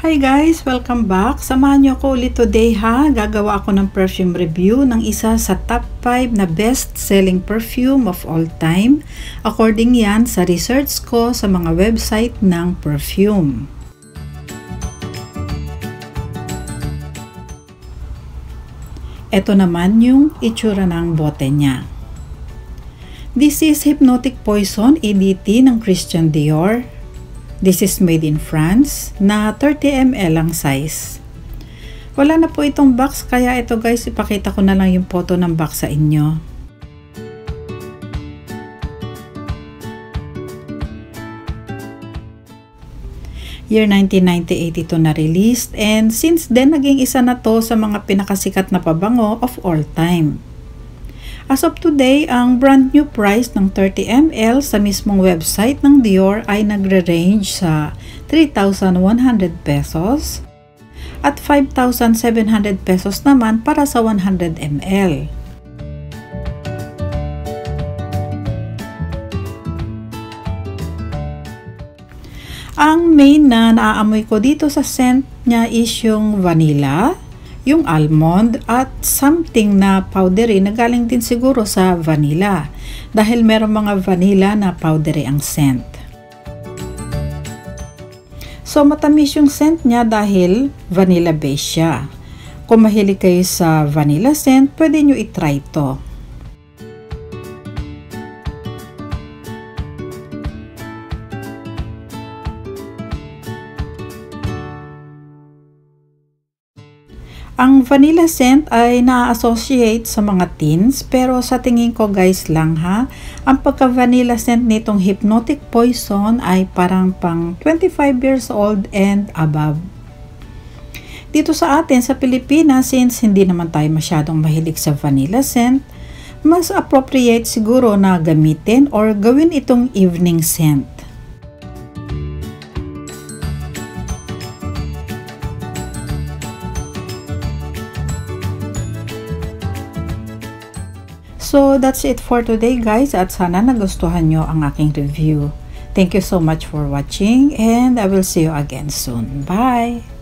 Hi guys! Welcome back! Samahan niyo ako ulit today ha. Gagawa ako ng perfume review ng isa sa top 5 na best-selling perfume of all time. According yan sa research ko sa mga website ng perfume. Ito naman yung itsura ng bote niya. This is Hypnotic Poison EDT ng Christian Dior. This is made in France na 30 ml ang size. Wala na po itong box kaya ito guys ipakita ko na lang yung photo ng box sa inyo. Year 1998 ito na released and since then naging isa na to sa mga pinakasikat na pabango of all time. As of today, ang brand new price ng 30 ml sa mismong website ng Dior ay nagre-range sa 3,100 pesos at 5,700 pesos naman para sa 100 ml. Ang main na naaamoy ko dito sa scent niya is yung vanilla, yung almond at something na powdery na galing din siguro sa vanilla dahil meron mga vanilla na powdery ang scent. So matamis yung scent niya dahil vanilla base siya. Kung mahilig kayo sa vanilla scent, pwede nyo itry to. Ang vanilla scent ay na-associate sa mga teens pero sa tingin ko guys lang ha, ang pagka-vanilla scent nitong Hypnotic Poison ay parang pang 25 years old and above. Dito sa atin sa Pilipinas, since hindi naman tayo masyadong mahilig sa vanilla scent, mas appropriate siguro na gamitin or gawin itong evening scent. So that's it for today guys at sana nagustuhan nyo ang aking review. Thank you so much for watching and I will see you again soon. Bye!